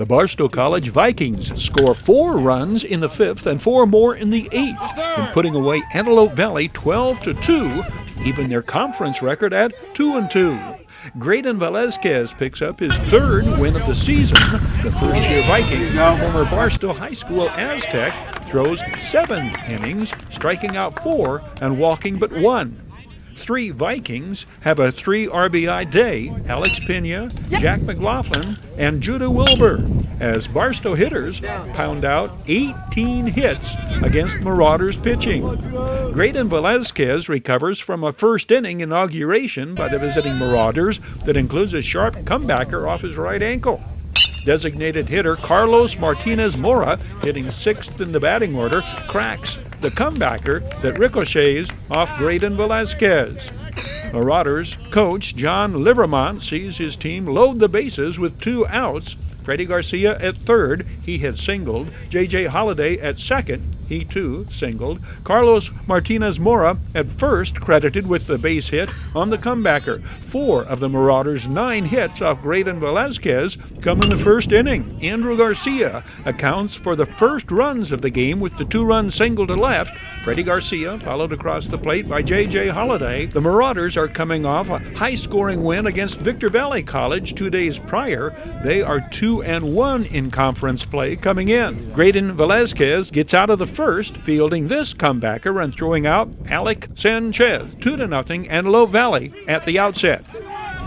The Barstow College Vikings score 4 runs in the 5th and 4 more in the 8th, in putting away Antelope Valley 12-2, even their conference record at 2-2. Graydon Velazquez picks up his 3rd win of the season. The first-year Viking, former Barstow High School Aztec, throws 7 innings, striking out 4 and walking but 1. 3 Vikings have a 3 RBI day: Alex Pena, Jack McLaughlin, and Judah Wilbur, as Barstow hitters pound out 18 hits against Marauders pitching. Graydon Velazquez recovers from a first-inning inauguration by the visiting Marauders that includes a sharp comebacker off his right ankle. Designated hitter Carlos Martinez Mora, hitting 6th in the batting order, cracks the comebacker that ricochets off Graydon Velazquez. Marauders coach John Livermont sees his team load the bases with 2 outs. Freddie Garcia at 3rd, he had singled. J.J. Holliday at 2nd, he too singled. Carlos Martinez Mora at 1st, credited with the base hit on the comebacker. 4 of the Marauders' 9 hits off Graydon Velazquez come in the first inning. Andrew Garcia accounts for the first runs of the game with the 2-run single to left. Freddie Garcia followed across the plate by J.J. Holliday. The Marauders are coming off a high-scoring win against Victor Valley College 2 days prior. They are 2-1 in conference play coming in. Graydon Velazquez gets out of the first, fielding this comebacker and throwing out Alec Sanchez. 2-0 Antelope Valley at the outset.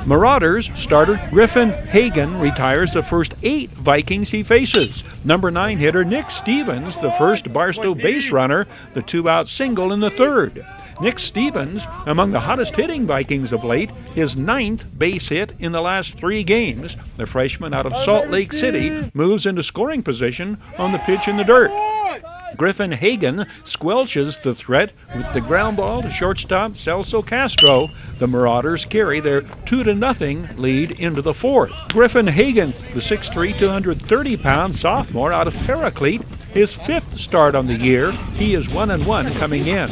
Marauders starter Griffin Hagan retires the first 8 Vikings he faces. Number 9 hitter Nick Stevens, the first Barstow base runner, the 2-out single in the 3rd. Nick Stevens, among the hottest hitting Vikings of late, his 9th base hit in the last 3 games. The freshman out of Salt Lake City moves into scoring position on the pitch in the dirt. Griffin Hagan squelches the threat with the ground ball to shortstop Celso Castro. The Marauders carry their 2-0 lead into the 4th. Griffin Hagan, the 6'3", 230-pound sophomore out of Paraclete, his 5th start on the year. He is 1-1 coming in.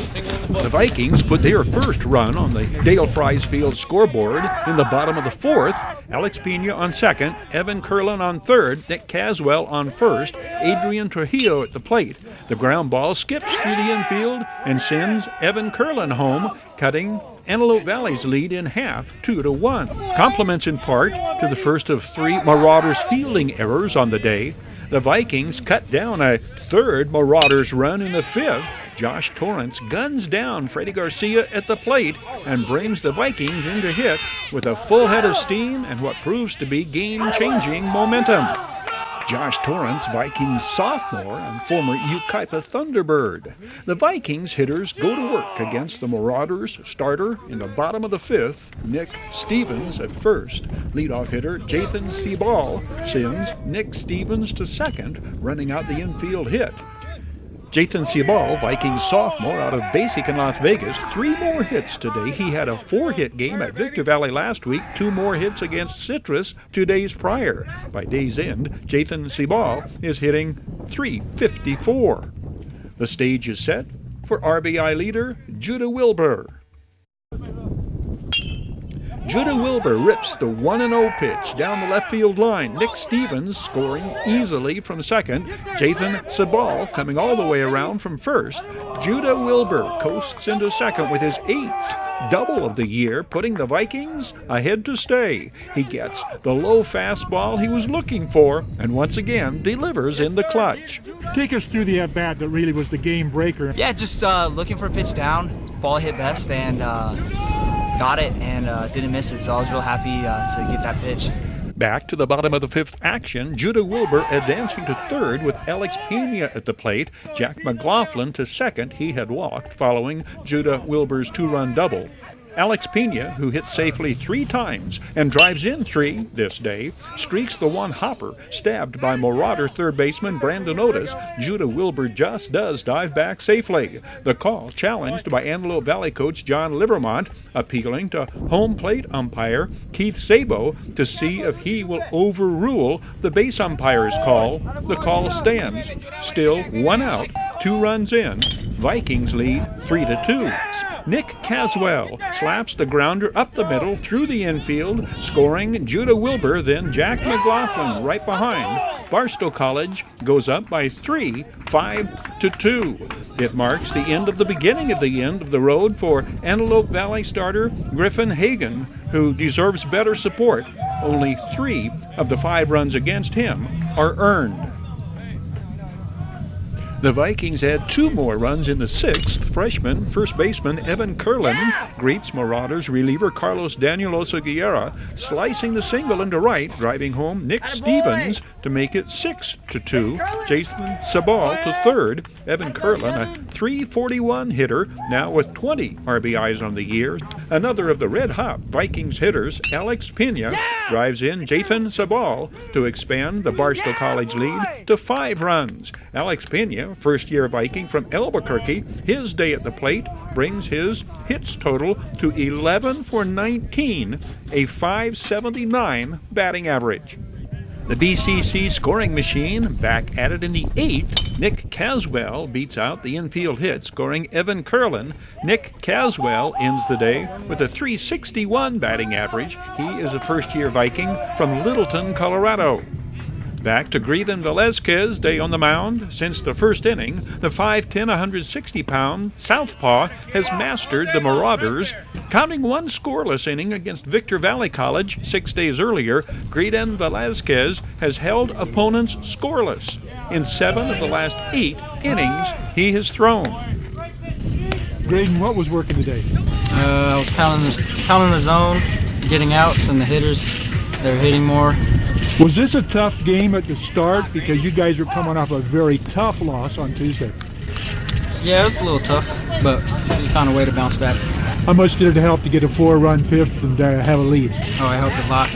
The Vikings put their first run on the Dale Fries Field scoreboard in the bottom of the 4th. Alex Pena on 2nd, Evan Curlin on 3rd, Nick Caswell on 1st, Adrian Trujillo at the plate. The ground ball skips through the infield and sends Evan Curlin home, cutting Antelope Valley's lead in half, 2-1. Compliments in part to the first of 3 Marauders fielding errors on the day. The Vikings cut down a 3rd Marauders run in the 5th. Josh Torrance guns down Freddie Garcia at the plate and brings the Vikings into hit with a full head of steam and what proves to be game-changing momentum. Josh Torrance, Vikings sophomore and former Yucaipa Thunderbird. The Vikings hitters go to work against the Marauders starter in the bottom of the 5th, Nick Stevens at 1st. Leadoff hitter Jathan Sebal sends Nick Stevens to 2nd, running out the infield hit. Jathan Sebal, Vikings sophomore out of Basic in Las Vegas, 3 more hits today. He had a 4-hit game at Victor Valley last week, 2 more hits against Citrus 2 days prior. By day's end, Jathan Sebal is hitting .354. The stage is set for RBI leader Judah Wilbur. Judah Wilbur rips the 1-0 pitch down the left field line. Nick Stevens scoring easily from 2nd. Jathan Sebal coming all the way around from 1st. Judah Wilbur coasts into 2nd with his 8th double of the year, putting the Vikings ahead to stay. He gets the low fastball he was looking for and once again delivers in the clutch. Take us through the at-bat that really was the game breaker. Yeah, just looking for a pitch down. Ball hit best and got it and didn't miss it, so I was real happy to get that pitch. Back to the bottom of the 5th action, Judah Wilbur advancing to 3rd with Alex Pena at the plate. Jack McLaughlin to 2nd. He had walked following Judah Wilbur's 2-run double. Alex Pena, who hits safely 3 times and drives in 3 this day, streaks the 1-hopper, stabbed by Marauder third baseman Brandon Otis. Judah Wilbur just does dive back safely. The call challenged by Antelope Valley coach John Livermont, appealing to home plate umpire Keith Sabo to see if he will overrule the base umpire's call. The call stands. Still 1 out, 2 runs in. Vikings lead 3-2. Nick Caswell slaps the grounder up the middle through the infield, scoring Judah Wilbur, then Jack McLaughlin right behind. Barstow College goes up by 3, 5-2. It marks the end of the beginning of the end of the road for Antelope Valley starter Griffin Hagan, who deserves better support. Only 3 of the 5 runs against him are earned. The Vikings had 2 more runs in the 6th. Freshman first baseman Evan Curlin greets Marauders reliever Carlos Danielosa Guerra, slicing the single into right, driving home Nick Stevens to make it 6-2. Jason Sabal to third. Evan Curlin, a .341 hitter, now with 20 RBIs on the year. Another of the red-hot Vikings hitters, Alex Pena, drives in Jathan Sabal to expand the Barstow College lead to 5 runs. Alex Pena, first-year Viking from Albuquerque, his day at the plate brings his hits total to 11 for 19, a .579 batting average. The BCC scoring machine back at it in the 8th. Nick Caswell beats out the infield hit, scoring Evan Curlin. Nick Caswell ends the day with a .361 batting average. He is a first-year Viking from Littleton, Colorado. Back to Greedon Velazquez, day on the mound. Since the first inning, the 5'10", 160-pound southpaw has mastered the Marauders. Counting one scoreless inning against Victor Valley College 6 days earlier, Greedon Velazquez has held opponents scoreless. In 7 of the last 8 innings he has thrown. Graydon, what was working today? I was pounding the zone, getting outs, and the hitters, they're hitting more. Was this a tough game at the start because you guys were coming off a very tough loss on Tuesday? Yeah, it was a little tough, but we found a way to bounce back. How much did it help to get a 4-run fifth and have a lead? Oh, it helped a lot.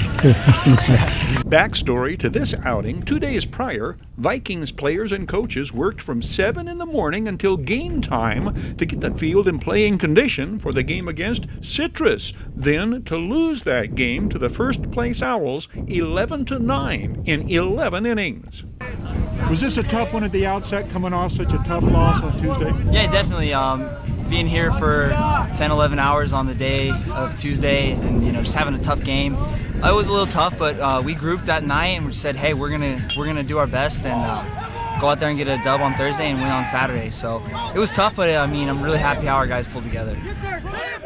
Backstory to this outing: 2 days prior, Vikings players and coaches worked from 7 in the morning until game time to get the field in playing condition for the game against Citrus, then to lose that game to the first-place Owls 11-9 in 11 innings. Was this a tough one at the outset, coming off such a tough loss on Tuesday? Yeah, definitely. Being here for 10, 11 hours on the day of Tuesday and just having a tough game. It was a little tough, but we grouped that night and we said, hey, we're gonna do our best and go out there and get a dub on Thursday and win on Saturday. So it was tough, but I'm really happy how our guys pulled together.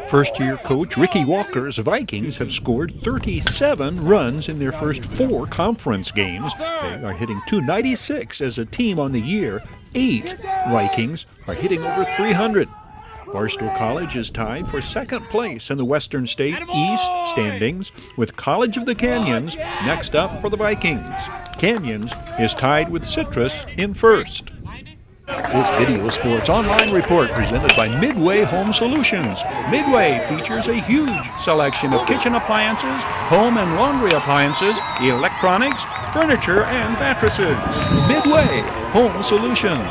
First-year coach Ricky Walker's Vikings have scored 37 runs in their first 4 conference games. They are hitting .296 as a team on the year. 8 Vikings are hitting over .300. Barstow College is tied for 2nd place in the Western State East standings, with College of the Canyons next up for the Vikings. Canyons is tied with Citrus in 1st. This Video Sports Online report presented by Midway Home Solutions. Midway features a huge selection of kitchen appliances, home and laundry appliances, electronics, furniture, and mattresses. Midway Home Solutions.